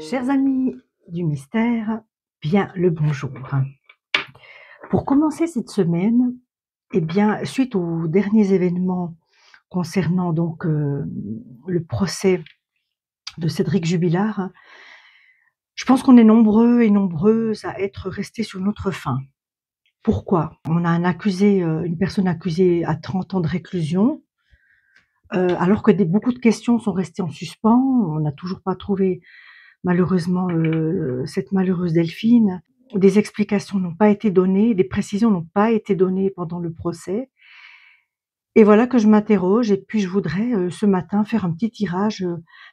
Chers amis du mystère, bien le bonjour. Pour commencer cette semaine, eh bien, suite aux derniers événements concernant donc le procès de Cédric Jubilard, je pense qu'on est nombreux et nombreuses à être restés sur notre faim. Pourquoi? On a un accusé, une personne accusée à 30 ans de réclusion, alors que beaucoup de questions sont restées en suspens. On n'a toujours pas trouvé malheureusement cette malheureuse Delphine. Des explications n'ont pas été données, des précisions n'ont pas été données pendant le procès. Et voilà que je m'interroge et puis je voudrais ce matin faire un petit tirage,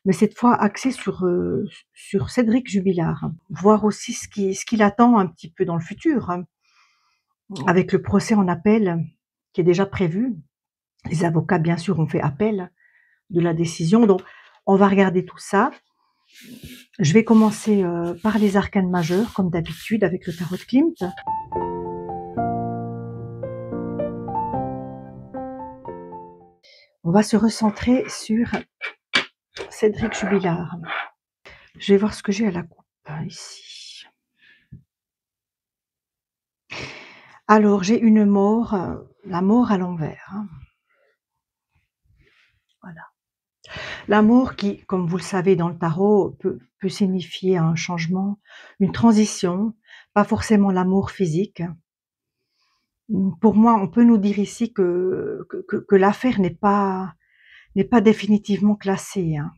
mais cette fois axé sur Cédric Jubilard. Voir aussi ce qu'il attend un petit peu dans le futur, hein, avec le procès en appel qui est déjà prévu. Les avocats, bien sûr, ont fait appel de la décision. Donc, on va regarder tout ça. Je vais commencer par les arcanes majeures, comme d'habitude, avec le tarot de Klimt. On va se recentrer sur Cédric Jubilard. Je vais voir ce que j'ai à la coupe, ici. Alors, j'ai une mort, la mort à l'envers. Hein. Voilà. La mort qui, comme vous le savez dans le tarot, peut signifier un changement, une transition, pas forcément la mort physique. Pour moi, on peut nous dire ici que l'affaire n'est pas définitivement classée. Hein.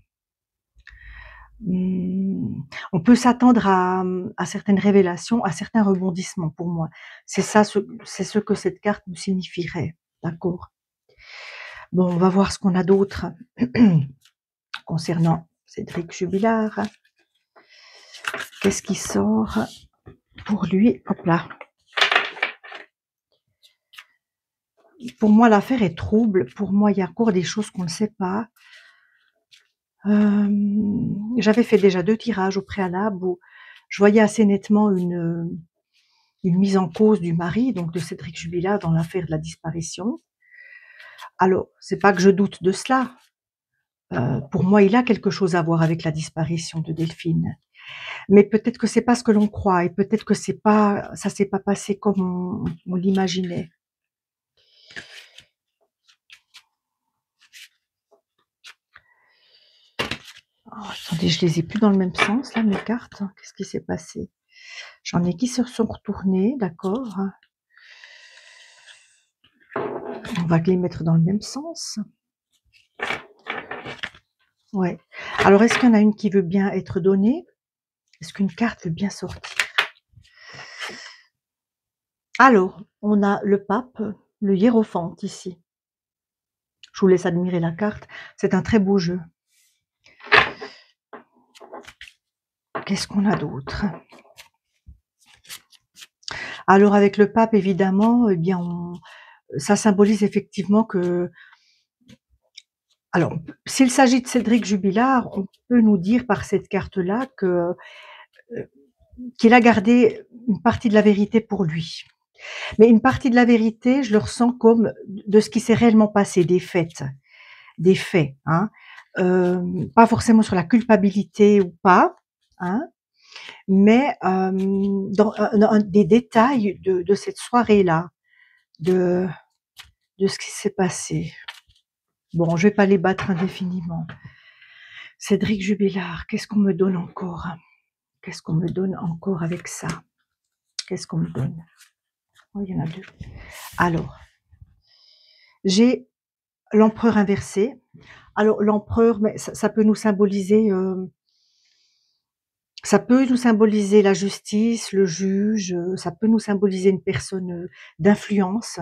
On peut s'attendre à certaines révélations, à certains rebondissements pour moi. C'est ce que cette carte nous signifierait. D'accord? Bon, on va voir ce qu'on a d'autre concernant Cédric Jubilard. Qu'est-ce qui sort pour lui? Hop là. Pour moi, l'affaire est trouble. Pour moi, il y a encore des choses qu'on ne sait pas. J'avais fait déjà 2 tirages au préalable où je voyais assez nettement une mise en cause du mari, donc de Cédric Jubilard, dans l'affaire de la disparition. Alors, c'est pas que je doute de cela. Pour moi, il a quelque chose à voir avec la disparition de Delphine. Mais peut-être que c'est pas ce que l'on croit et peut-être que ça s'est pas passé comme on l'imaginait. Oh, attendez, je les ai plus dans le même sens là, mes cartes. Qu'est-ce qui s'est passé? J'en ai qui se sont retournées, d'accord. On va les mettre dans le même sens. Ouais. Alors, est-ce qu'il y en a une qui veut bien être donnée? Est-ce qu'une carte veut bien sortir? Alors, on a le pape, le hiérophante ici. Je vous laisse admirer la carte. C'est un très beau jeu. Qu'est-ce qu'on a d'autre? Alors, avec le pape, évidemment, eh bien, ça symbolise effectivement que... Alors, s'il s'agit de Cédric Jubilard, on peut nous dire par cette carte-là qu'il a gardé une partie de la vérité pour lui. Mais une partie de la vérité, je le ressens comme de ce qui s'est réellement passé, des faits, hein. Pas forcément sur la culpabilité ou pas, hein, mais dans des détails de cette soirée-là, de ce qui s'est passé. Bon, je vais pas les battre indéfiniment. Cédric Jubilard, qu'est-ce qu'on me donne encore? Qu'est-ce qu'on me donne encore avec ça? Qu'est-ce qu'on me donne? Oh, il y en a 2. Alors, j'ai l'empereur inversé. Alors l'empereur, mais ça peut nous symboliser, la justice, le juge, ça peut nous symboliser une personne d'influence,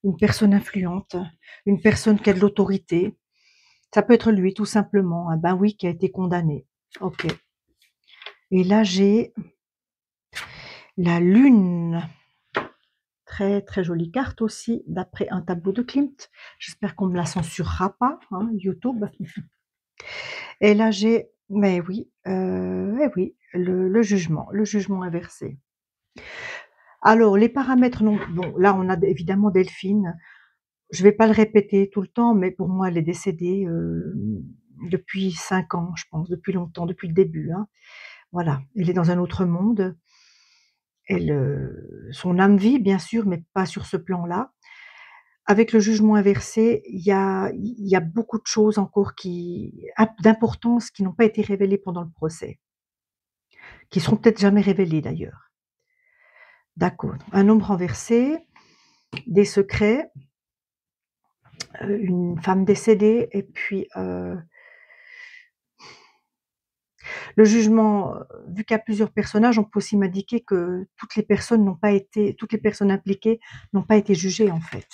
une personne influente, une personne qui a de l'autorité. Ça peut être lui tout simplement, hein, ben oui, qui a été condamné. OK. Et là j'ai la lune. Très, très jolie carte aussi, d'après un tableau de Klimt. J'espère qu'on ne me la censurera pas, hein, YouTube. Et là, j'ai, mais oui, eh oui, le jugement inversé. Alors, les paramètres, non, bon, là, on a évidemment Delphine. Je vais pas le répéter tout le temps, mais pour moi, elle est décédée depuis 5 ans, je pense, depuis longtemps, depuis le début. Hein. Voilà, elle est dans un autre monde. Elle, son âme vit bien sûr, mais pas sur ce plan-là. Avec le jugement inversé, il y a beaucoup de choses encore d'importance qui n'ont pas été révélées pendant le procès, qui seront peut-être jamais révélées d'ailleurs. D'accord. Un homme renversé, des secrets, une femme décédée et puis, le jugement, vu qu'il y a plusieurs personnages, on peut aussi m'indiquer que toutes les personnes impliquées n'ont pas été jugées en fait.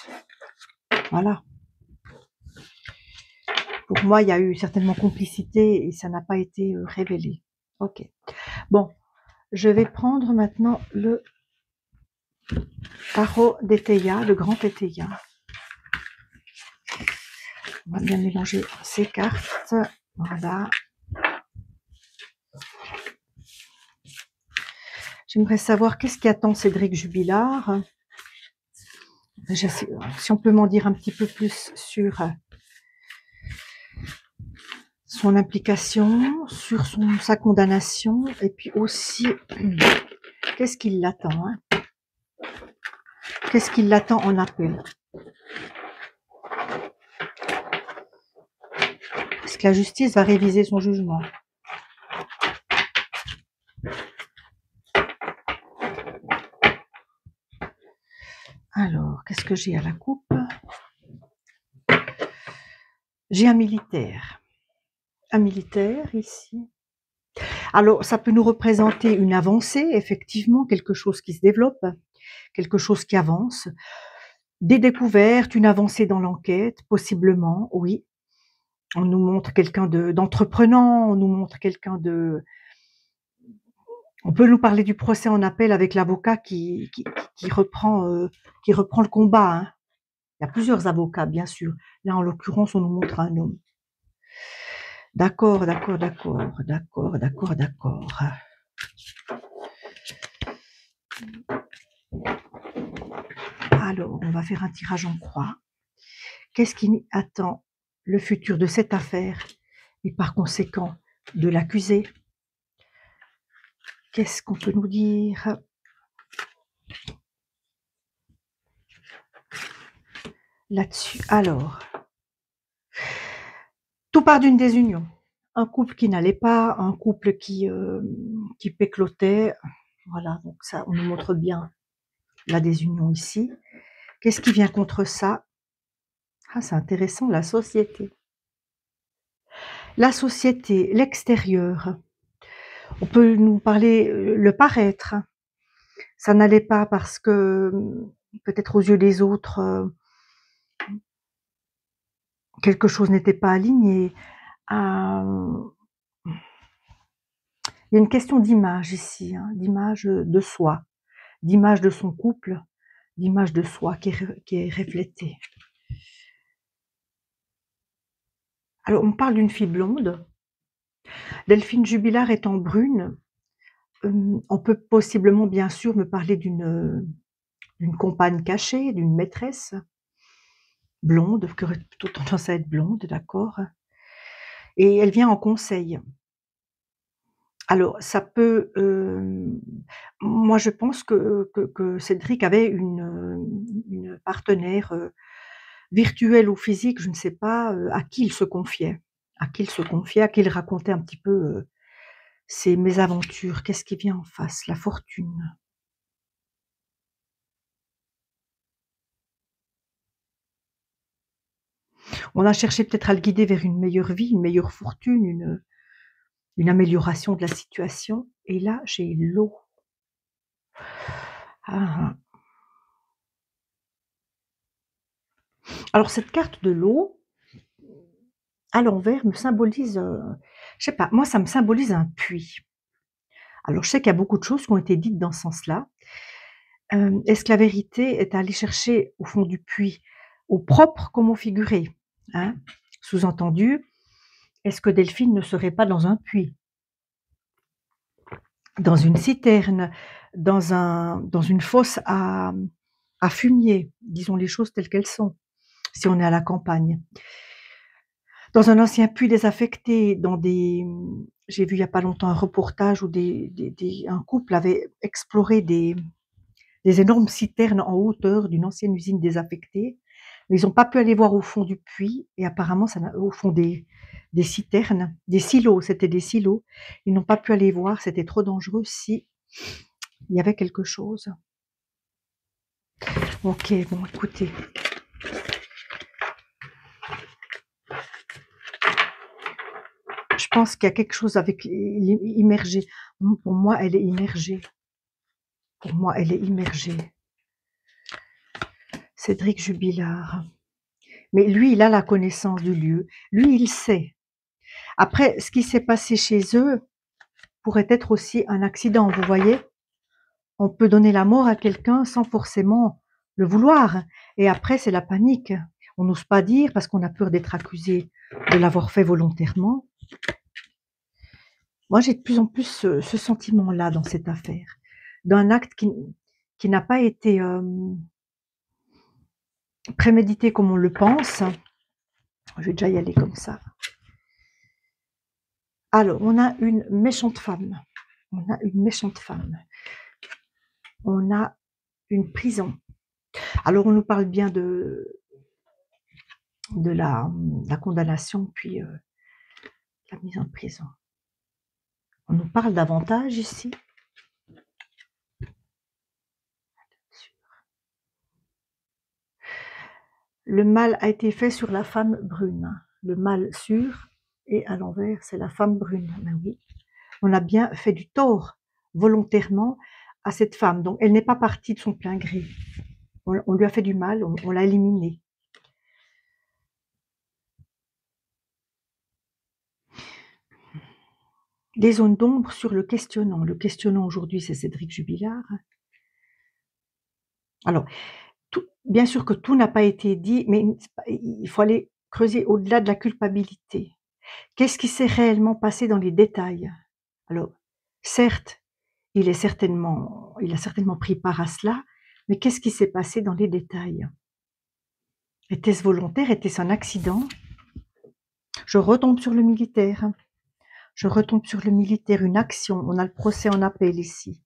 Voilà. Pour moi, il y a eu certainement complicité et ça n'a pas été, révélé. OK. Bon, je vais prendre maintenant le tarot d'Eteia, le grand Eteia. On va bien mélanger ces cartes. Voilà. J'aimerais savoir qu'est-ce qui attend Cédric Jubilard. Déjà, si on peut m'en dire un petit peu plus sur son implication, sur sa condamnation, et puis aussi, qu'est-ce qui l'attend, hein? Qu'est-ce qui l'attend en appel? Est-ce que la justice va réviser son jugement? Alors, qu'est-ce que j'ai à la coupe? J'ai un militaire. Un militaire ici. Alors, ça peut nous représenter une avancée, effectivement, quelque chose qui se développe, quelque chose qui avance, des découvertes, une avancée dans l'enquête, possiblement, oui. On nous montre quelqu'un d'entreprenant, on nous montre quelqu'un de... On peut nous parler du procès en appel avec l'avocat qui reprend le combat, hein. Il y a plusieurs avocats, bien sûr. Là, en l'occurrence, on nous montre un homme. D'accord, d'accord, d'accord, d'accord, d'accord, d'accord. Alors, on va faire un tirage en croix. Qu'est-ce qui attend le futur de cette affaire et par conséquent de l'accusé? Qu'est-ce qu'on peut nous dire? Là-dessus. Alors, tout part d'une désunion. Un couple qui n'allait pas, un couple qui péclotait. Voilà, donc ça, on nous montre bien la désunion ici. Qu'est-ce qui vient contre ça? Ah, c'est intéressant, la société. La société, l'extérieur. On peut nous parler, le paraître. Ça n'allait pas parce que, peut-être aux yeux des autres, quelque chose n'était pas aligné. Il y a une question d'image ici, hein, d'image de soi, d'image de son couple, d'image de soi qui est reflétée. Alors, on parle d'une fille blonde. Delphine Jubilard étant brune, on peut possiblement, bien sûr, me parler d'une compagne cachée, d'une maîtresse blonde, qui aurait plutôt tendance à être blonde, d'accord. Et elle vient en conseil. Alors, ça peut, moi je pense que Cédric avait une partenaire, virtuelle ou physique, je ne sais pas, à qui il se confiait. À qui il se confiait, à qui il racontait un petit peu, ses mésaventures. Qu'est-ce qui vient en face? La fortune. On a cherché peut-être à le guider vers une meilleure vie, une meilleure fortune, une amélioration de la situation et là, j'ai l'eau. Ah, ah. Alors cette carte de l'eau, à l'envers, me symbolise, je sais pas, moi ça me symbolise un puits. Alors je sais qu'il y a beaucoup de choses qui ont été dites dans ce sens-là. Est-ce que la vérité est à aller chercher au fond du puits, au propre comme au figuré, hein? Sous-entendu, est-ce que Delphine ne serait pas dans un puits? Dans une citerne, dans une fosse à fumier, disons les choses telles qu'elles sont, si on est à la campagne. Dans un ancien puits désaffecté, j'ai vu il y a pas longtemps un reportage où un couple avait exploré des énormes citernes en hauteur d'une ancienne usine désaffectée, mais ils ont pas pu aller voir au fond du puits et apparemment ça n'a au fond des citernes, des silos, c'était des silos. Ils n'ont pas pu aller voir, c'était trop dangereux si il y avait quelque chose. OK, bon écoutez, je pense qu'il y a quelque chose avec immergé. Pour moi, elle est immergée. Pour moi, elle est immergée. Cédric Jubilard. Mais lui, il a la connaissance du lieu. Lui, il sait. Après, ce qui s'est passé chez eux pourrait être aussi un accident, vous voyez? On peut donner la mort à quelqu'un sans forcément le vouloir. Et après, c'est la panique. On n'ose pas dire parce qu'on a peur d'être accusé de l'avoir fait volontairement. Moi, j'ai de plus en plus ce sentiment-là dans cette affaire, d'un acte qui n'a pas été prémédité comme on le pense. Je vais déjà y aller comme ça. Alors, on a une méchante femme. On a une méchante femme. On a une prison. Alors, on nous parle bien de la condamnation, puis la mise en prison. On nous parle davantage ici. Le mal a été fait sur la femme brune. Le mal sur et à l'envers, c'est la femme brune. Ben oui, on a bien fait du tort volontairement à cette femme. Donc, elle n'est pas partie de son plein gré. On lui a fait du mal, on l'a éliminée. Des zones d'ombre sur le questionnant. Le questionnant aujourd'hui, c'est Cédric Jubilard. Alors, bien sûr que tout n'a pas été dit, mais il faut aller creuser au-delà de la culpabilité. Qu'est-ce qui s'est réellement passé dans les détails? Alors, certes, il a certainement pris part à cela, mais qu'est-ce qui s'est passé dans les détails? Était-ce volontaire? Était-ce un accident? Je retombe sur le militaire. Je retombe sur le militaire, une action. On a le procès en appel ici.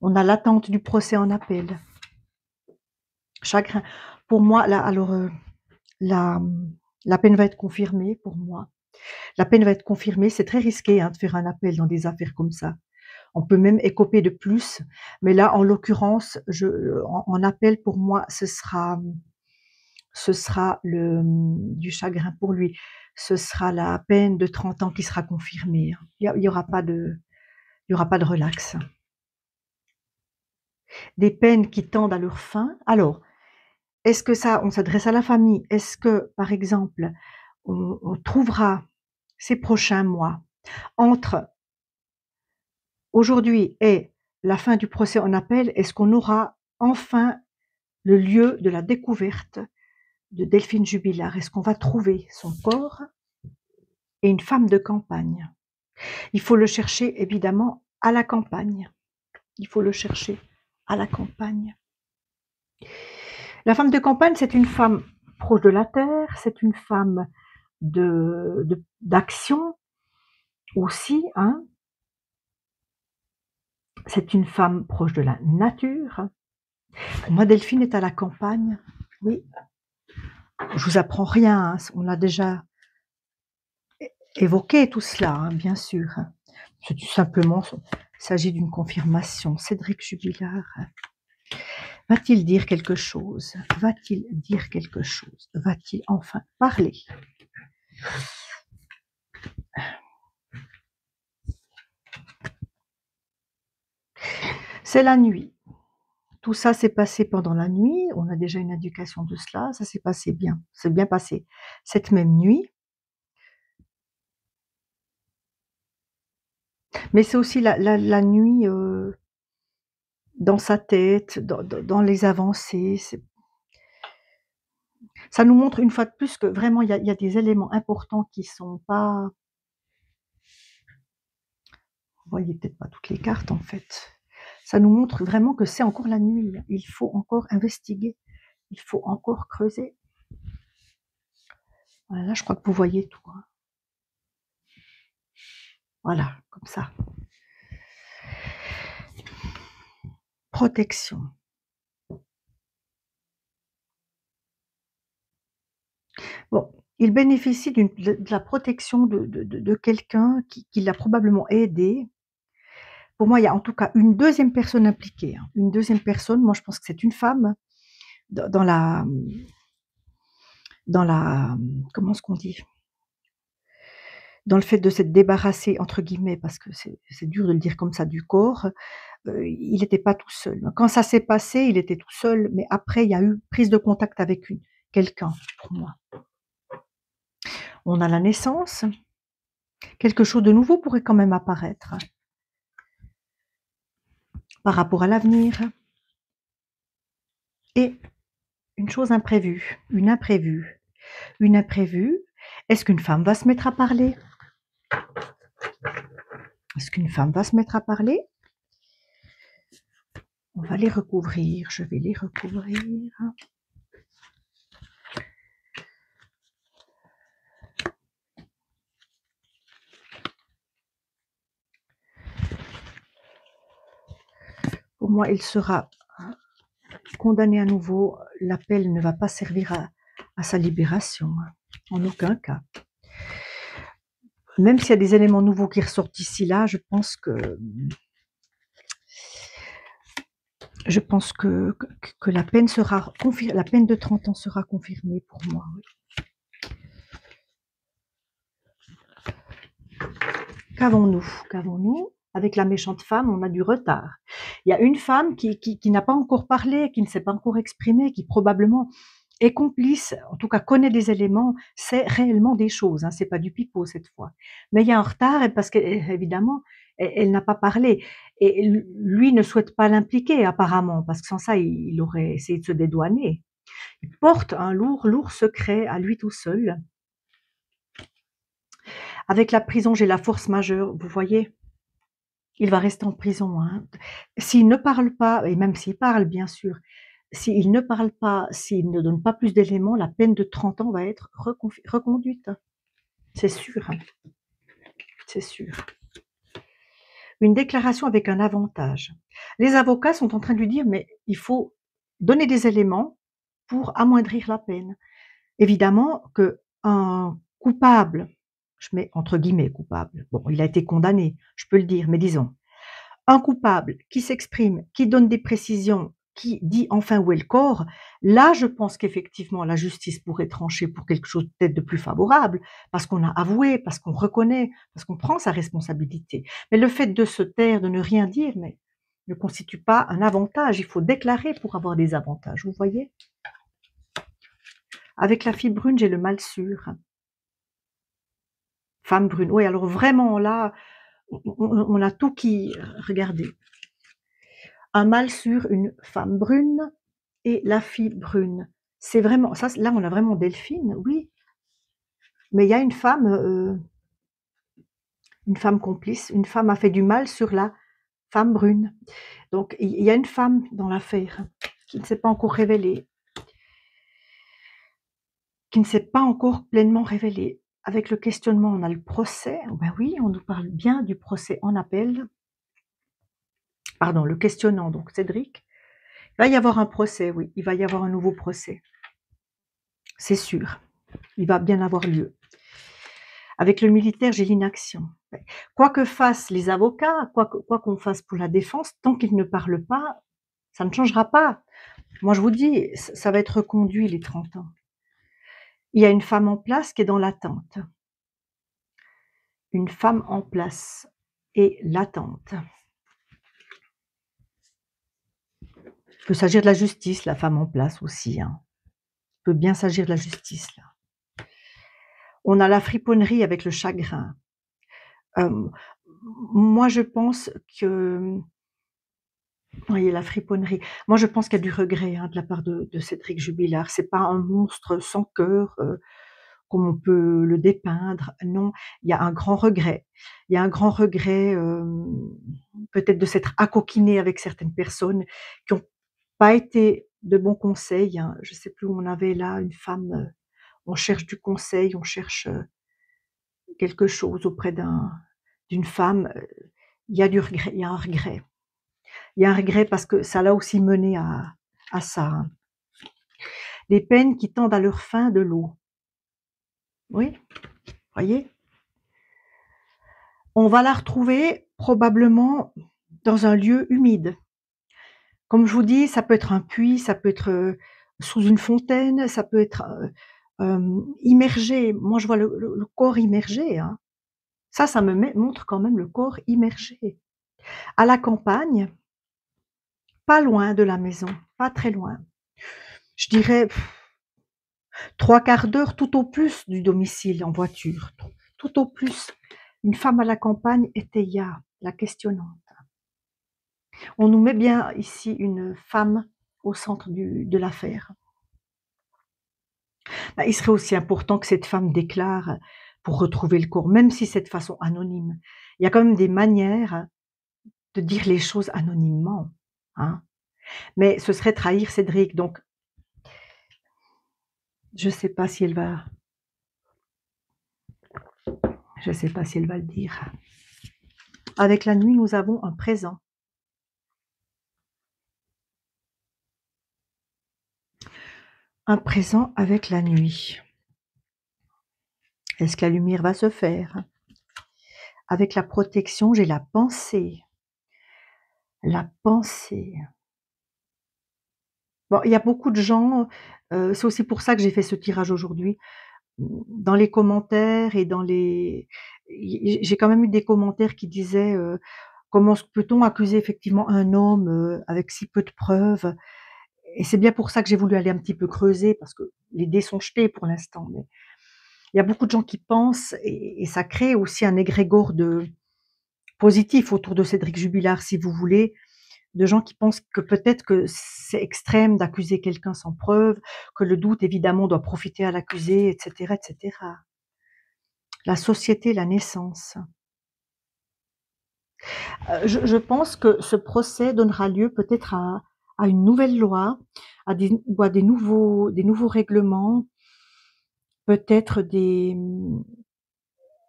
On a l'attente du procès en appel. Chagrin. Pour moi, là, alors, la peine va être confirmée pour moi. La peine va être confirmée. C'est très risqué de faire un appel dans des affaires comme ça. On peut même écoper de plus. Mais là, en l'occurrence, en appel, pour moi, ce sera du chagrin pour lui. Ce sera la peine de 30 ans qui sera confirmée. Il y aura pas de relax. Des peines qui tendent à leur fin. Alors, est-ce que ça, on s'adresse à la famille? Est-ce que, par exemple, on trouvera ces prochains mois entre aujourd'hui et la fin du procès en appel, est-ce qu'on aura enfin le lieu de la découverte de Delphine Jubilard? Est-ce qu'on va trouver son corps et une femme de campagne? Il faut le chercher évidemment à la campagne. Il faut le chercher à la campagne. La femme de campagne, c'est une femme proche de la terre, c'est une femme d'action aussi, hein. C'est une femme proche de la nature. Pour moi, Delphine est à la campagne. Oui, je vous apprends rien, hein. On a déjà évoqué tout cela, hein, bien sûr. C'est tout simplement, il s'agit d'une confirmation. Cédric Jubilard. Va-t-il dire quelque chose? Va-t-il dire quelque chose? Va-t-il enfin parler? C'est la nuit. Tout ça s'est passé pendant la nuit. On a déjà une indication de cela. Ça s'est passé bien. C'est bien passé cette même nuit. Mais c'est aussi la nuit dans sa tête, dans les avancées. Ça nous montre une fois de plus que vraiment il y a des éléments importants qui sont pas. Vous voyez peut-être pas toutes les cartes en fait. Ça nous montre vraiment que c'est encore la nuit. Il faut encore investiguer. Il faut encore creuser. Voilà, là je crois que vous voyez tout, hein. Voilà, comme ça. Protection. Bon, il bénéficie de la protection de quelqu'un qui l'a probablement aidé. Pour moi, il y a en tout cas une deuxième personne impliquée, hein. Une deuxième personne, moi je pense que c'est une femme dans la comment est-ce qu'on dit? Dans le fait de s'être «débarrassé» entre guillemets, parce que c'est dur de le dire comme ça, du corps, il n'était pas tout seul. Quand ça s'est passé, il était tout seul, mais après il y a eu prise de contact avec quelqu'un pour moi. On a la naissance, quelque chose de nouveau pourrait quand même apparaître par rapport à l'avenir et une chose imprévue, une imprévue. Une imprévue, est-ce qu'une femme va se mettre à parler? Est-ce qu'une femme va se mettre à parler? On va les recouvrir, je vais les recouvrir. Pour moi, il sera condamné à nouveau. L'appel ne va pas servir à sa libération, en aucun cas. Même s'il y a des éléments nouveaux qui ressortent ici, là, je pense que la peine sera confirmée, la peine de 30 ans sera confirmée pour moi. Oui. Qu'avons-nous? Qu'avons-nous? Avec la méchante femme, on a du retard. Il y a une femme qui n'a pas encore parlé, qui ne s'est pas encore exprimée, qui probablement est complice, en tout cas connaît des éléments, sait réellement des choses, hein, c'est pas du pipeau cette fois. Mais il y a un retard parce qu'évidemment, elle n'a pas parlé. Et lui ne souhaite pas l'impliquer apparemment, parce que sans ça, il aurait essayé de se dédouaner. Il porte un lourd, lourd secret à lui tout seul. Avec la prison, j'ai la force majeure, vous voyez? Il va rester en prison, hein. S'il ne parle pas, et même s'il parle bien sûr, s'il ne parle pas, s'il ne donne pas plus d'éléments, la peine de 30 ans va être reconduite. C'est sûr, hein. C'est sûr. Une déclaration avec un avantage. Les avocats sont en train de lui dire: «Mais il faut donner des éléments pour amoindrir la peine». Évidemment qu'un coupable, je mets entre guillemets «coupable», bon, il a été condamné, je peux le dire, mais disons, un coupable qui s'exprime, qui donne des précisions, qui dit enfin où est le corps, là je pense qu'effectivement la justice pourrait trancher pour quelque chose peut-être de plus favorable, parce qu'on a avoué, parce qu'on reconnaît, parce qu'on prend sa responsabilité. Mais le fait de se taire, de ne rien dire, mais ne constitue pas un avantage. Il faut déclarer pour avoir des avantages, vous voyez? Avec la fille brune, j'ai le mal sûr. Femme brune, oui, alors vraiment là, on a tout qui regardez. Un mâle sur une femme brune et la fille brune. C'est vraiment ça, là, on a vraiment Delphine, oui, mais il y a une femme complice, une femme a fait du mal sur la femme brune. Donc il y a une femme dans l'affaire qui ne s'est pas encore révélée, qui ne s'est pas encore pleinement révélée. Avec le questionnement, on a le procès. Ben oui, on nous parle bien du procès en appel. Pardon, le questionnant, donc Cédric. Il va y avoir un procès, oui, il va y avoir un nouveau procès. C'est sûr, il va bien avoir lieu. Avec le militaire, j'ai l'inaction. Quoi que fassent les avocats, quoi qu'on fasse pour la défense, tant qu'ils ne parlent pas, ça ne changera pas. Moi, je vous dis, ça va être reconduit les 30 ans. Il y a une femme en place qui est dans l'attente. Une femme en place et l'attente. Il peut s'agir de la justice, la femme en place aussi, hein. Il peut bien s'agir de la justice, là. On a la friponnerie avec le chagrin. Moi, je pense que oui, la friponnerie. Moi, je pense qu'il y a du regret, hein, de la part de Cédric Jubilard. C'est pas un monstre sans cœur, comme on peut le dépeindre. Non, il y a un grand regret. Il y a un grand regret, peut-être de s'être acoquiné avec certaines personnes qui ont pas été de bons conseils, hein. Je sais plus où on avait là une femme, on cherche du conseil, on cherche, quelque chose auprès d'une femme, il y a du regret, il y a un regret. Il y a un regret parce que ça l'a aussi mené à ça, hein. Des peines qui tendent à leur fin de l'eau. Oui, voyez? On va la retrouver probablement dans un lieu humide. Comme je vous dis, ça peut être un puits, ça peut être, sous une fontaine, ça peut être, immergé. Moi, je vois le corps immergé, hein. Ça me montre quand même le corps immergé. À la campagne, pas loin de la maison, pas très loin. Je dirais 3/4 d'heure tout au plus du domicile en voiture, tout au plus. Une femme à la campagne étaya la questionnante. On nous met bien ici une femme au centre de l'affaire. Bah, il serait aussi important que cette femme déclare pour retrouver le corps, même si c'est de façon anonyme. Il y a quand même des manières de dire les choses anonymement, hein. Mais ce serait trahir Cédric, donc je sais pas si elle va je sais pas si elle va le dire. Avec la nuit, nous avons un présent. Un présent avec la nuit. Est-ce que la lumière va se faire? Avec la protection, j'ai la pensée. La pensée. Bon, il y a beaucoup de gens, c'est aussi pour ça que j'ai fait ce tirage aujourd'hui. Dans les commentaires et dans les j'ai quand même eu des commentaires qui disaient, «Comment peut-on accuser effectivement un homme, avec si peu de preuves?» Et c'est bien pour ça que j'ai voulu aller un petit peu creuser parce que les dés sont jetés pour l'instant, mais il y a beaucoup de gens qui pensent et ça crée aussi un égrégore de positif autour de Cédric Jubilard, si vous voulez, de gens qui pensent que peut-être que c'est extrême d'accuser quelqu'un sans preuve, que le doute évidemment doit profiter à l'accusé, et cetera, et cetera. La société, la naissance. Je pense que ce procès donnera lieu peut-être à une nouvelle loi, à des ou à des nouveaux règlements, peut-être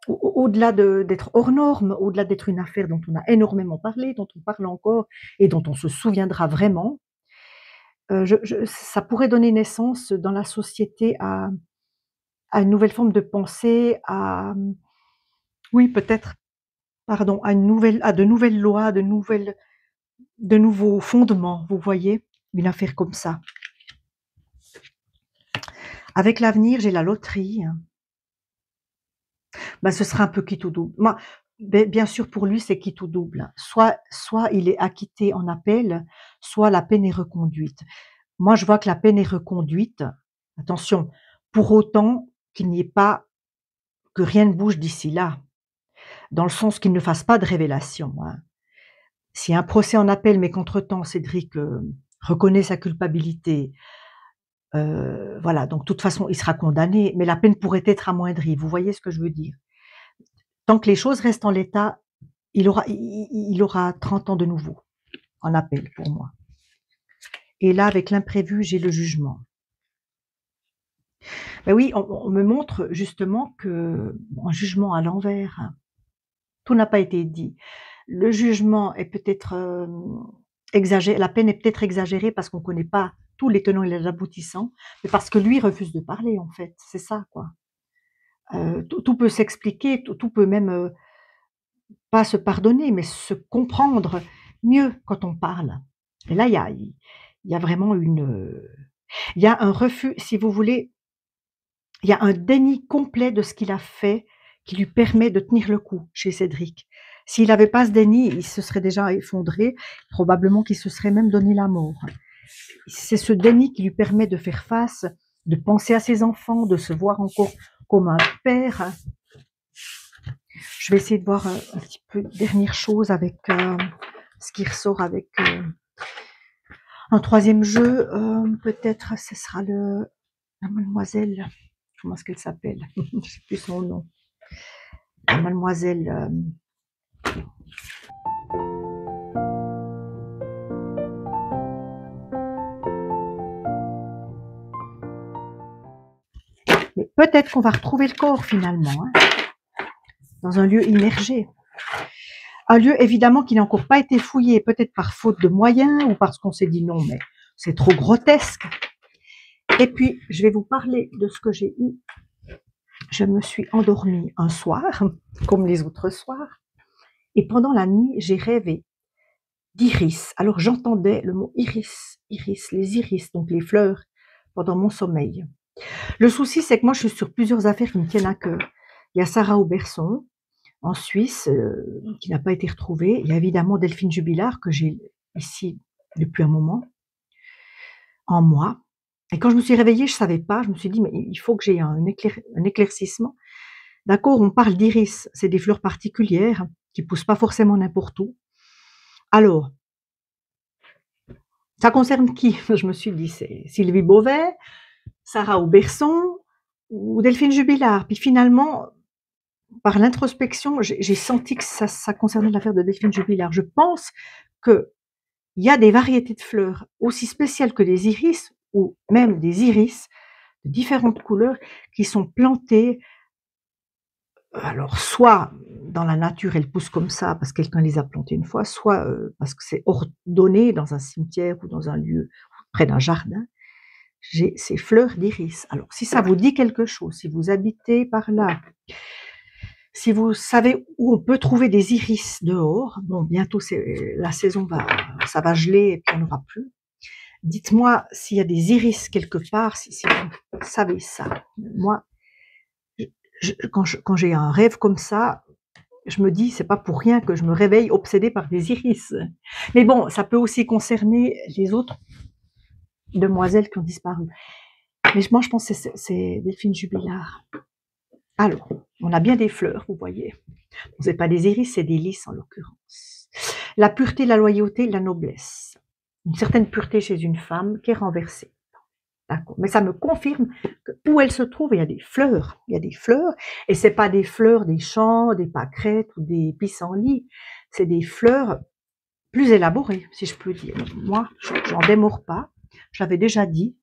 au-delà d'être hors norme, au-delà d'être une affaire dont on a énormément parlé, dont on parle encore et dont on se souviendra vraiment. Ça pourrait donner naissance dans la société à une nouvelle forme de pensée, oui peut-être, pardon, à de nouvelles lois, de nouveaux fondements, vous voyez? Une affaire comme ça. Avec l'avenir, j'ai la loterie. Bah, ce sera un peu quitte ou double. Moi, bien sûr pour lui, c'est quitte ou double. Soit il est acquitté en appel, soit la peine est reconduite. Moi, je vois que la peine est reconduite, attention, pour autant qu'il n'y ait pas que rien ne bouge d'ici là, dans le sens qu'il ne fasse pas de révélation, hein. S'il y a un procès en appel, mais qu'entre-temps Cédric, reconnaît sa culpabilité, voilà, donc de toute façon, il sera condamné, mais la peine pourrait être amoindrie. Vous voyez ce que je veux dire? Tant que les choses restent en l'état, il aura 30 ans de nouveau, en appel pour moi. Et là, avec l'imprévu, j'ai le jugement. Ben oui, on me montre justement qu'un jugement à l'envers, hein. Tout n'a pas été dit. Le jugement est peut-être, exagéré, la peine est peut-être exagérée parce qu'on ne connaît pas tous les tenants et les aboutissants, mais parce que lui refuse de parler en fait, c'est ça quoi. Tout peut s'expliquer, tout peut même, pas se pardonner, mais se comprendre mieux quand on parle. Et là, il y a vraiment il y a un refus, si vous voulez, il y a un déni complet de ce qu'il a fait, qui lui permet de tenir le coup chez Cédric. S'il n'avait pas ce déni, il se serait déjà effondré, probablement qu'il se serait même donné la mort. C'est ce déni qui lui permet de faire face, de penser à ses enfants, de se voir encore comme un père. Je vais essayer de voir, un petit peu dernière chose avec, ce qui ressort avec, un troisième jeu, peut-être ce sera la mademoiselle, comment est-ce qu'elle s'appelle? Je sais plus son nom. La mademoiselle, mais peut-être qu'on va retrouver le corps finalement, hein, dans un lieu immergé. Un lieu évidemment qui n'a encore pas été fouillé, peut-être par faute de moyens ou parce qu'on s'est dit non, mais c'est trop grotesque. Et puis, je vais vous parler de ce que j'ai eu. Je me suis endormie un soir, comme les autres soirs, et pendant la nuit, j'ai rêvé d'iris. Alors j'entendais le mot iris, iris, les iris, donc les fleurs, pendant mon sommeil. Le souci, c'est que moi, je suis sur plusieurs affaires qui me tiennent à cœur. Il y a Sarah Auberson, en Suisse, qui n'a pas été retrouvée. Il y a évidemment Delphine Jubilard, que j'ai ici depuis un moment, en moi. Et quand je me suis réveillée, je ne savais pas. Je me suis dit, mais il faut que j'ai un éclaircissement. D'accord, on parle d'iris. C'est des fleurs particulières qui ne poussent pas forcément n'importe où. Alors, ça concerne qui? Je me suis dit, c'est Sylvie Beauvais, Sarah Auberson ou Delphine Jubilard. Puis finalement, par l'introspection, j'ai senti que ça concernait l'affaire de Delphine Jubilard. Je pense qu'il y a des variétés de fleurs aussi spéciales que des iris, ou même des iris de différentes couleurs qui sont plantées. Alors, soit dans la nature, elles poussent comme ça parce que quelqu'un les a plantées une fois, soit parce que c'est ordonné dans un cimetière ou dans un lieu près d'un jardin. J'ai ces fleurs d'iris. Alors, si ça vous dit quelque chose, si vous habitez par là, si vous savez où on peut trouver des iris dehors, bon, bientôt la saison ça va geler et puis on n'aura plus. Dites-moi s'il y a des iris quelque part, si vous savez ça. Moi, quand j'ai un rêve comme ça, je me dis, c'est pas pour rien que je me réveille obsédée par des iris. Mais bon, ça peut aussi concerner les autres demoiselles qui ont disparu. Mais moi, je pense que c'est Delphine Jubilard. Alors, on a bien des fleurs, vous voyez. Ce n'est pas des iris, c'est des lys en l'occurrence. La pureté, la loyauté, la noblesse. Une certaine pureté chez une femme qui est renversée. D'accord. Mais ça me confirme que où elle se trouve, il y a des fleurs. Il y a des fleurs. Et ce n'est pas des fleurs des champs, des pâquerettes ou des pissenlits. C'est des fleurs plus élaborées, si je peux dire. Moi, j'en démords pas. Je l'avais déjà dit.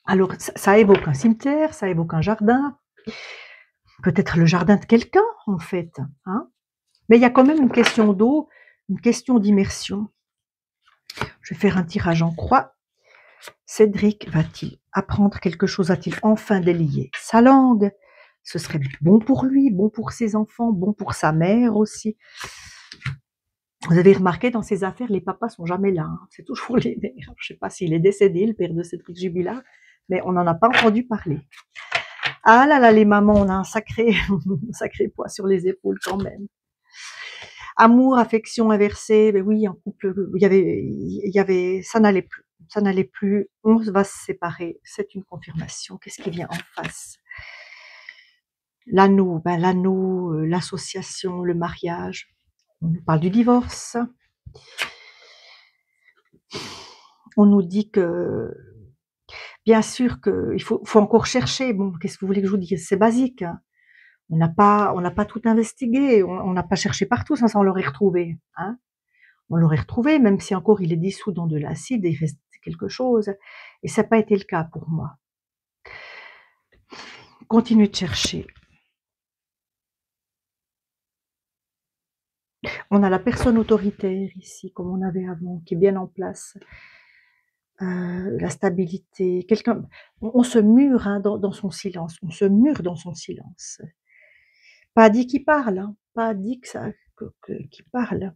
Alors, ça évoque un cimetière, ça évoque un jardin. Peut-être le jardin de quelqu'un, en fait. Hein. Mais il y a quand même une question d'eau, une question d'immersion. Je vais faire un tirage en croix. Cédric va-t-il apprendre quelque chose? A-t-il enfin délié sa langue? Ce serait bon pour lui, bon pour ses enfants, bon pour sa mère aussi. Vous avez remarqué, dans ces affaires, les papas sont jamais là. Hein. C'est toujours les mères. Je ne sais pas s'il est décédé, le père de Cédric Jubilard, mais on n'en a pas entendu parler. Ah là là, les mamans, on a un sacré poids sur les épaules quand même. Amour, affection inversée, ben oui, en couple, il y avait, ça n'allait plus. Ça n'allait plus, on va se séparer, c'est une confirmation. Qu'est-ce qui vient en face? L'anneau, l'association, le mariage. On nous parle du divorce. On nous dit que, bien sûr, qu'il faut encore chercher. Bon, qu'est-ce que vous voulez que je vous dise? C'est basique. Hein. On n'a pas tout investigué. On n'a pas cherché partout, ça on l'aurait retrouvé. Hein. On l'aurait retrouvé, même si encore il est dissous dans de l'acide, il reste quelque chose. Et ça n'a pas été le cas pour moi. Continuez de chercher. On a la personne autoritaire ici, comme on avait avant, qui est bien en place. La stabilité. Quelqu'un, on se mure hein, dans son silence. On se mure dans son silence. Pas dit qu'il parle, hein, pas dit qu'il parle.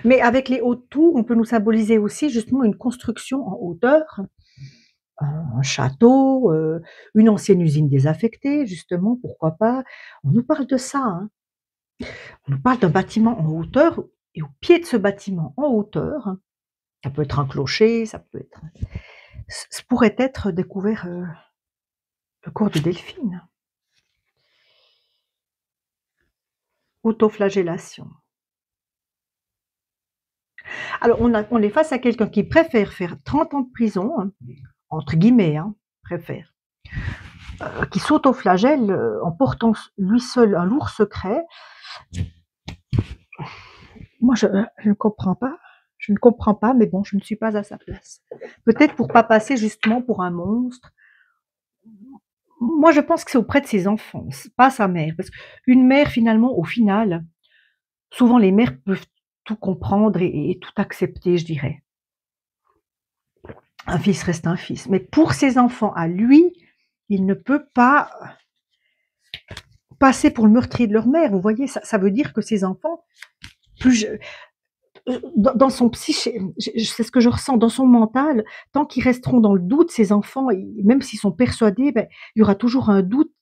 Mais avec les hautes tours, on peut nous symboliser aussi justement une construction en hauteur, un château, une ancienne usine désaffectée, justement, pourquoi pas. On nous parle de ça. Hein. On nous parle d'un bâtiment en hauteur, et au pied de ce bâtiment en hauteur, ça peut être un clocher, ça pourrait être découvert le corps de Delphine. Autoflagellation. Alors, on est face à quelqu'un qui préfère faire 30 ans de prison, hein, entre guillemets, hein, préfère, qui s'autoflagelle en portant lui seul un lourd secret. Moi, je ne comprends pas. Je ne comprends pas, mais bon, je ne suis pas à sa place. Peut-être pour pas passer justement pour un monstre, moi je pense que c'est auprès de ses enfants, pas sa mère. Parce qu'une mère finalement, au final, souvent les mères peuvent tout comprendre et tout accepter, je dirais. Un fils reste un fils. Mais pour ses enfants à lui, il ne peut pas passer pour le meurtrier de leur mère. Vous voyez, ça veut dire que ses enfants, plus je, dans son psyché, c'est ce que je ressens, dans son mental, tant qu'ils resteront dans le doute, ces enfants, même s'ils sont persuadés, ben, il y aura toujours un doute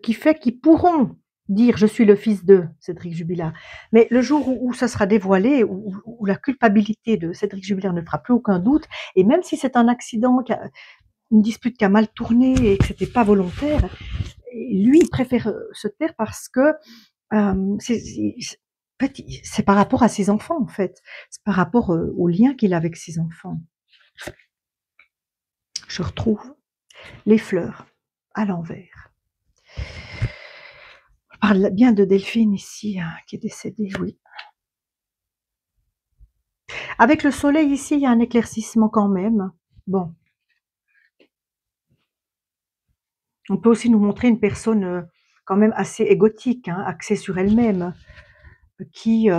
qui fait qu'ils pourront dire je suis le fils de Cédric Jubilard. Mais le jour où ça sera dévoilé, où la culpabilité de Cédric Jubilard ne fera plus aucun doute, et même si c'est un accident, une dispute qui a mal tourné et que c'était pas volontaire, lui il préfère se taire parce que en fait, c'est par rapport à ses enfants, en fait. C'est par rapport au lien qu'il a avec ses enfants. Je retrouve les fleurs à l'envers. Je parle bien de Delphine ici, hein, qui est décédée, oui. Avec le soleil ici, il y a un éclaircissement quand même. Bon. On peut aussi nous montrer une personne quand même assez égotique, hein, axée sur elle-même, qui,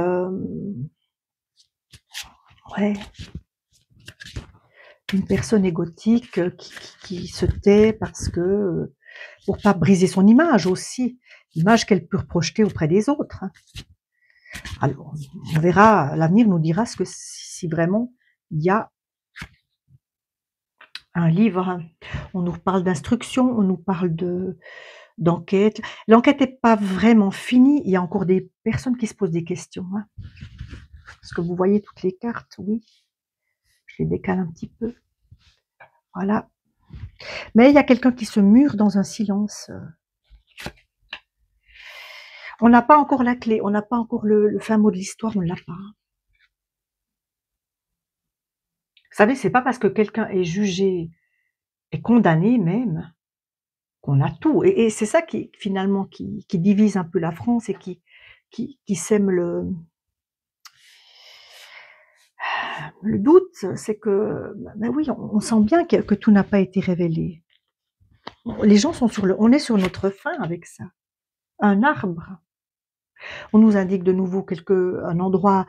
ouais, une personne égotique qui se tait parce que pour pas briser son image aussi, l'image qu'elle peut projeter auprès des autres. Alors, on verra, l'avenir nous dira ce que si vraiment il y a un livre. On nous parle d'instruction, on nous parle d'enquête. L'enquête n'est pas vraiment finie, il y a encore des personnes qui se posent des questions. Hein. Est-ce que vous voyez toutes les cartes? Oui. Je les décale un petit peu. Voilà. Mais il y a quelqu'un qui se mure dans un silence. On n'a pas encore la clé, on n'a pas encore le fin mot de l'histoire, on ne l'a pas. Vous savez, c'est pas parce que quelqu'un est jugé et condamné même qu'on a tout. Et c'est ça qui finalement qui divise un peu la France et qui sème le doute. C'est que, ben oui, on sent bien que tout n'a pas été révélé. Les gens sont on est sur notre faim avec ça. Un arbre. On nous indique de nouveau un endroit,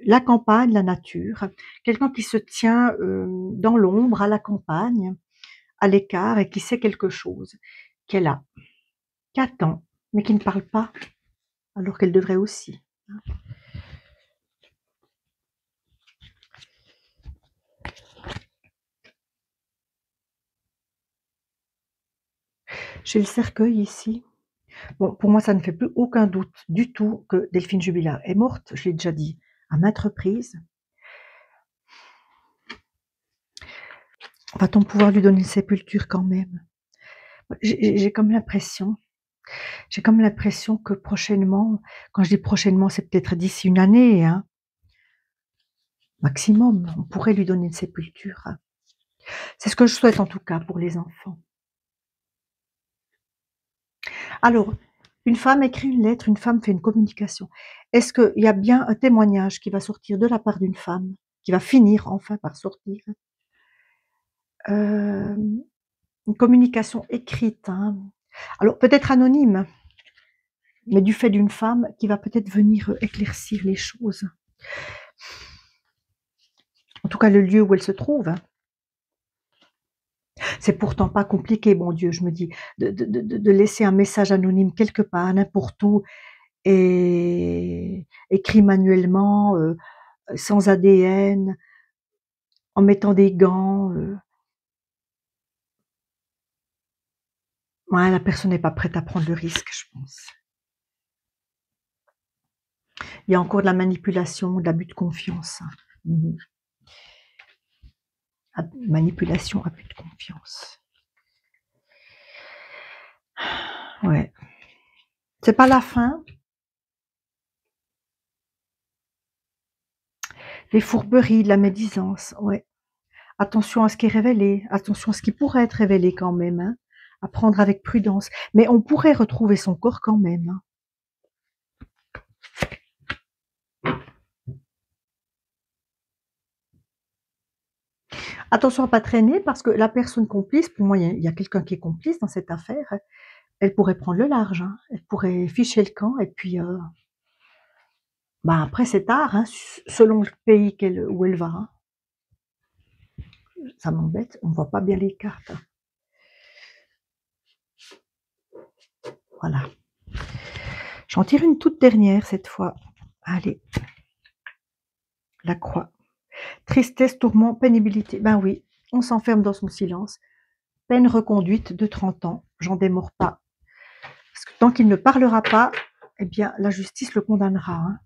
la campagne, la nature. Quelqu'un qui se tient dans l'ombre, à la campagne, à l'écart et qui sait quelque chose, qu'elle a, qui attend, mais qui ne parle pas, alors qu'elle devrait aussi. J'ai le cercueil ici. Bon, pour moi, ça ne fait plus aucun doute du tout que Delphine Jubilard est morte, je l'ai déjà dit à maintes reprises. Va-t-on pouvoir lui donner une sépulture quand même? J'ai comme l'impression que prochainement, quand je dis prochainement, c'est peut-être d'ici une année, hein, maximum, on pourrait lui donner une sépulture. C'est ce que je souhaite en tout cas pour les enfants. Alors, une femme écrit une lettre, une femme fait une communication. Est-ce qu'il y a bien un témoignage qui va sortir de la part d'une femme, qui va finir enfin par sortir? Une communication écrite, hein. Alors peut-être anonyme, mais du fait d'une femme qui va peut-être venir éclaircir les choses. En tout cas, le lieu où elle se trouve. Hein. C'est pourtant pas compliqué, bon Dieu, je me dis, de laisser un message anonyme quelque part, n'importe où, et écrit manuellement, sans ADN, en mettant des gants. Ouais, la personne n'est pas prête à prendre le risque, je pense. Il y a encore de la manipulation, de l'abus de confiance. Mmh. Manipulation, abus de confiance. Ouais. C'est pas la fin. Les fourberies, de la médisance, ouais. Attention à ce qui est révélé, attention à ce qui pourrait être révélé quand même, hein. À prendre avec prudence. Mais on pourrait retrouver son corps quand même. Hein. Attention à pas traîner parce que la personne complice, pour moi, il y a quelqu'un qui est complice dans cette affaire, elle pourrait prendre le large, hein. Elle pourrait ficher le camp et puis, bah, après c'est tard, hein, selon le pays où elle va, hein. Ça m'embête, on voit pas bien les cartes, hein. Voilà. J'en tire une toute dernière cette fois. Allez. La croix. Tristesse, tourment, pénibilité. Ben oui, on s'enferme dans son silence. Peine reconduite de 30 ans. J'en démords pas. Parce que tant qu'il ne parlera pas, eh bien, la justice le condamnera, hein.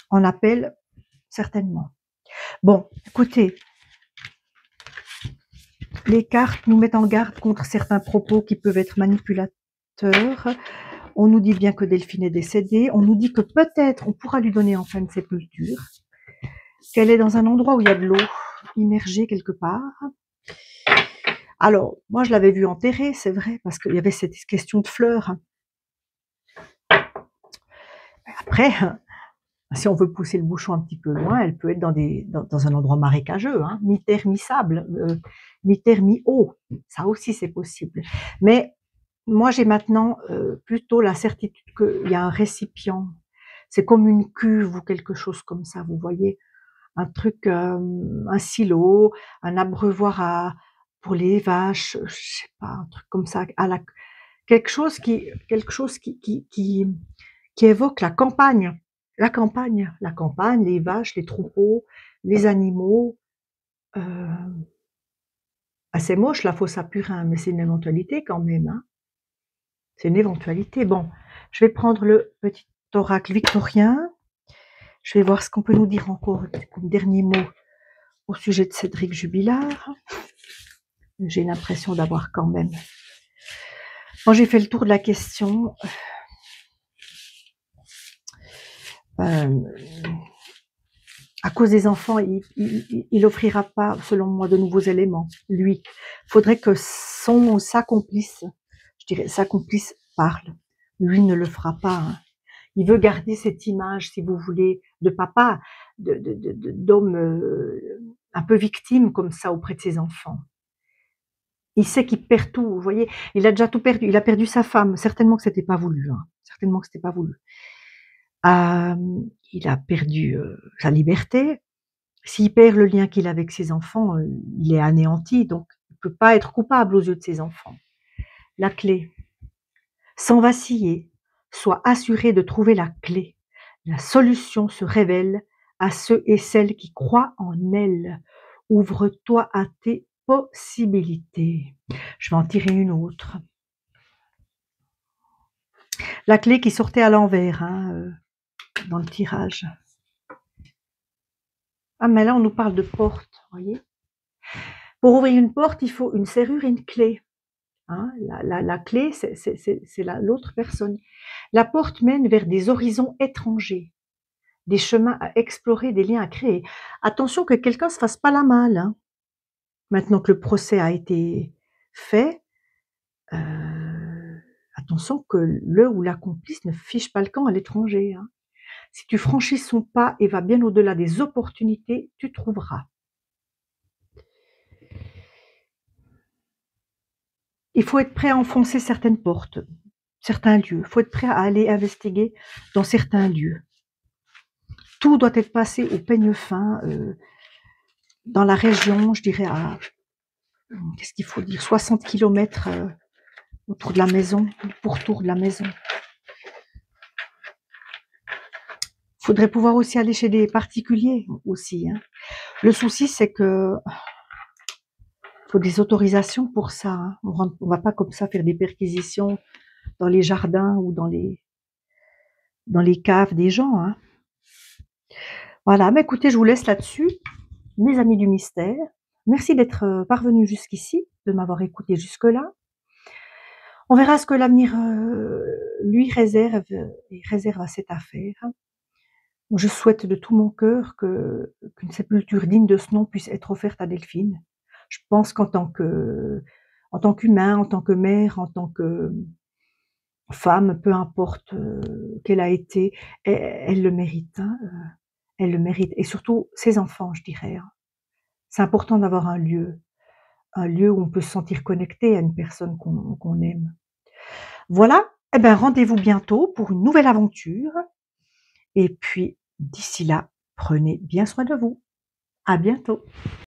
En appel, certainement. Bon, écoutez, les cartes nous mettent en garde contre certains propos qui peuvent être manipulateurs. On nous dit bien que Delphine est décédée. On nous dit que peut-être on pourra lui donner enfin une sépulture. Qu'elle est dans un endroit où il y a de l'eau immergée quelque part. Alors, moi, je l'avais vue enterrée, c'est vrai, parce qu'il y avait cette question de fleurs. Après, si on veut pousser le bouchon un petit peu loin, elle peut être dans un endroit marécageux, hein, mi-terre, mi-sable, mi-terre, mi-eau. Ça aussi, c'est possible. Mais moi, j'ai maintenant plutôt la certitude qu'il y a un récipient. C'est comme une cuve ou quelque chose comme ça, vous voyez. Un truc, un silo, un abreuvoir pour les vaches, je sais pas, un truc comme ça, quelque chose qui évoque la campagne. La campagne, les vaches, les troupeaux, les animaux. C'est moche la fosse à Purin, mais c'est une éventualité quand même, hein. C'est une éventualité. Bon, je vais prendre le petit oracle victorien. Je vais voir ce qu'on peut nous dire encore comme dernier mot au sujet de Cédric Jubilard. J'ai l'impression d'avoir quand même... Quand j'ai fait le tour de la question, à cause des enfants, il offrira pas, selon moi, de nouveaux éléments. Lui, faudrait que sa complice, je dirais, sa complice parle. Lui ne le fera pas, hein. Il veut garder cette image, si vous voulez, de papa, d'homme un peu victime comme ça auprès de ses enfants. Il sait qu'il perd tout, vous voyez. Il a déjà tout perdu. Il a perdu sa femme. Certainement que c'était pas voulu, hein. Certainement que c'était pas voulu. Il a perdu sa liberté. S'il perd le lien qu'il a avec ses enfants, il est anéanti. Donc, il peut pas être coupable aux yeux de ses enfants. La clé. Sans vaciller, sois assuré de trouver la clé. La solution se révèle à ceux et celles qui croient en elle. Ouvre-toi à tes possibilités. Je vais en tirer une autre. La clé qui sortait à l'envers, hein, dans le tirage. Ah, mais là, on nous parle de porte, voyez. Pour ouvrir une porte, il faut une serrure et une clé. Hein, la clé, c'est l'autre personne. La porte mène vers des horizons étrangers, des chemins à explorer, des liens à créer. Attention que quelqu'un ne se fasse pas la malle, hein. Maintenant que le procès a été fait, attention que le ou la complice ne fiche pas le camp à l'étranger, hein. Si tu franchis son pas et vas bien au-delà des opportunités, tu trouveras. Il faut être prêt à enfoncer certaines portes, certains lieux. Il faut être prêt à aller investiguer dans certains lieux. Tout doit être passé au peigne fin, dans la région, je dirais à, qu'est-ce qu'il faut dire, 60 km autour de la maison, le pourtour de la maison. Il faudrait pouvoir aussi aller chez des particuliers aussi, hein. Le souci, c'est que faut des autorisations pour ça, hein. On va pas comme ça faire des perquisitions dans les jardins ou dans les caves des gens, hein. Voilà, mais écoutez, je vous laisse là-dessus, mes amis du mystère. Merci d'être parvenus jusqu'ici, de m'avoir écouté jusque-là. On verra ce que l'avenir lui réserve et réserve à cette affaire. Je souhaite de tout mon cœur qu'une sépulture digne de ce nom puisse être offerte à Delphine. Je pense qu'en tant qu'humain, en tant que mère, en tant que femme, peu importe qu'elle a été, elle le mérite, hein, elle le mérite. Et surtout ses enfants, je dirais, hein. C'est important d'avoir un lieu où on peut se sentir connecté à une personne qu'on aime. Voilà, et ben, rendez-vous bientôt pour une nouvelle aventure et puis d'ici là, prenez bien soin de vous. À bientôt.